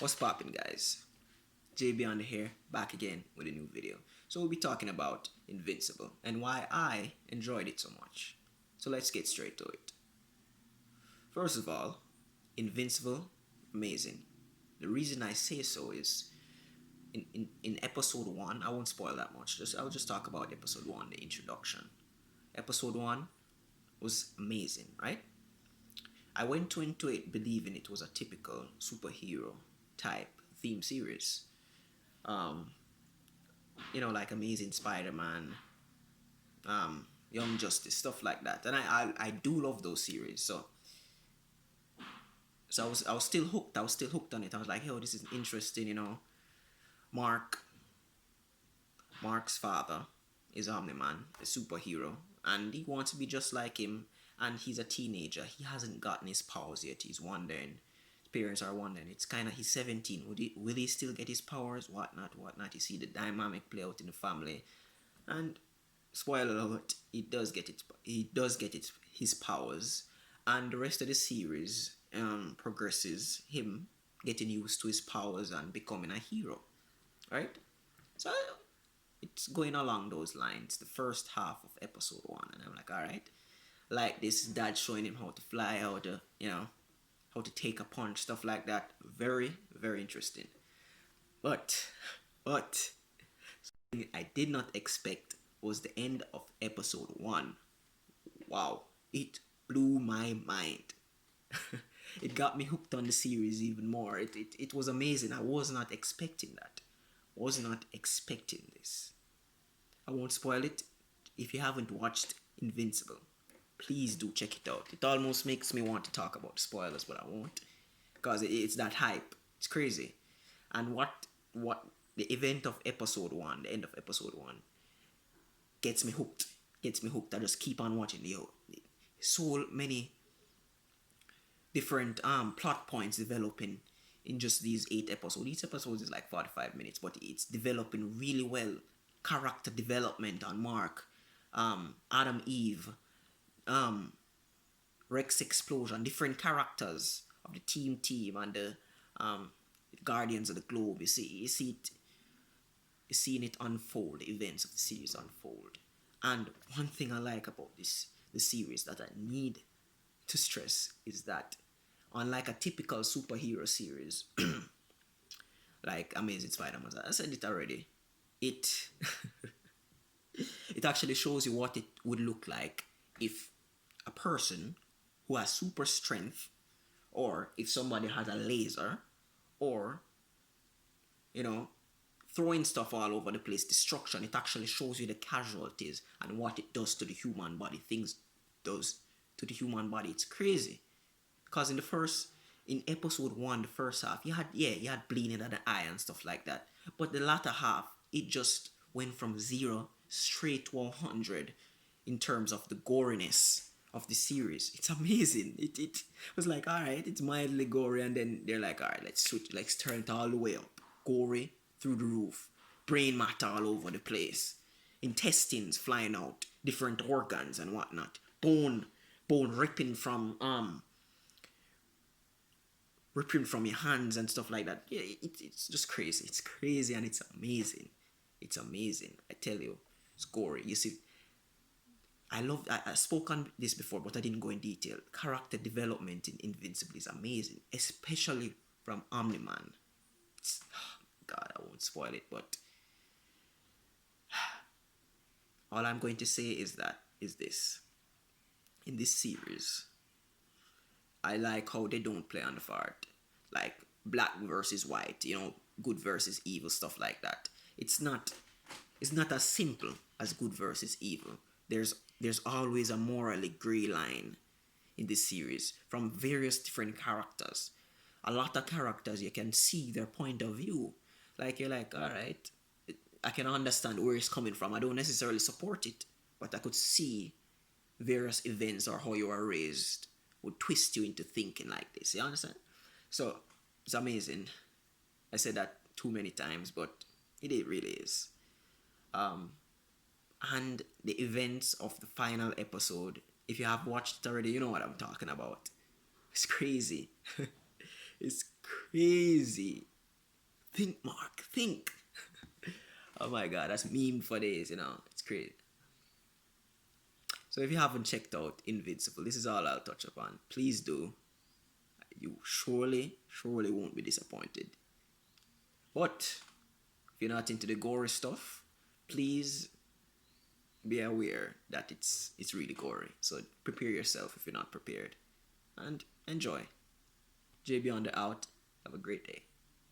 What's poppin', guys? JB on the here, back again with a new video. So we'll be talking about Invincible and why I enjoyed it so much. So let's get straight to it. First of all, Invincible, amazing. The reason I say so is in episode 1, I won't spoil that much. I'll just talk about episode 1, the introduction. Episode 1 was amazing, right? I went into it believing it was a typical superhero type theme series. Um, like Amazing Spider-Man, Young Justice, stuff like that. And I do love those series. So I was still hooked. I was still hooked on it. I was like, yo, this is interesting. Mark Mark's father is Omni-Man, a superhero, and he wants to be just like him. And he's a teenager. He hasn't gotten his powers yet. He's wondering. His parents are wondering. It's kind of he's 17. Will he still get his powers? Whatnot, whatnot. You see the dynamic play out in the family, and spoiler alert, he does get it. He does get his powers, and the rest of the series progresses him getting used to his powers and becoming a hero, right? So it's going along those lines. The first half of episode 1, and I'm like, all right, like this dad showing him how to fly, how to take a punch, stuff like that. Very, very interesting. But something I did not expect was the end of episode 1. Wow, it blew my mind. It got me hooked on the series even more. It was amazing. I was not expecting that. Was not expecting this. I won't spoil it. If you haven't watched Invincible, please do check it out. It almost makes me want to talk about spoilers, but I won't, because it's that hype. It's crazy. And what the event of episode 1, the end of episode 1, gets me hooked. Gets me hooked. I just keep on watching. So many different plot points developing in just these 8 episodes. Each episode is like 45 minutes, but it's developing really well. Character development on Mark, Adam, Eve, Rex Explosion, different characters of the team and the Guardians of the Globe. You're seeing it unfold, the events of the series unfold. And one thing I like about the series that I need to stress is that, unlike a typical superhero series like Amazing Spider-Man, I said it already, it it actually shows you what it would look like if a person who has super strength, or if somebody has a laser, or throwing stuff all over the place, destruction. It actually shows you the casualties and what it does to the human body. Things does to the human body. It's crazy. Because in episode 1, the first half, you had bleeding at the eye and stuff like that. But the latter half, it just went from 0 straight to 100 in terms of the goriness of the series. It's amazing. It was like, all right, it's mildly gory, and then they're like, all right, let's turn it all the way up. Gory through the roof, brain matter all over the place, intestines flying out, different organs and whatnot, bone ripping from your hands and stuff like that. Yeah, it's just crazy. It's crazy, and it's amazing. It's amazing. I tell you, it's gory. You see, I spoke on this before, but I didn't go in detail. Character development in Invincible is amazing, especially from Omni-Man. God, I won't spoil it, but all I'm going to say is this. In this series, I like how they don't play on the part, like black versus white, good versus evil, stuff like that. It's not as simple as good versus evil. There's always a morally gray line in this series from various different characters. A lot of characters, you can see their point of view. Like, you're like, all right, I can understand where it's coming from. I don't necessarily support it, but I could see various events or how you are raised would twist you into thinking like this. You understand? So it's amazing. I said that too many times, but it really is. And the events of the final episode, if you have watched it already, you know what I'm talking about. It's crazy. It's crazy. Think, Mark, think. Oh my god, that's meme for days, you know. It's crazy. So if you haven't checked out Invincible, this is all I'll touch upon. Please do. You surely won't be disappointed. But if you're not into the gory stuff, please be aware that it's really gory. So prepare yourself if you're not prepared. And enjoy. JB on the out. Have a great day.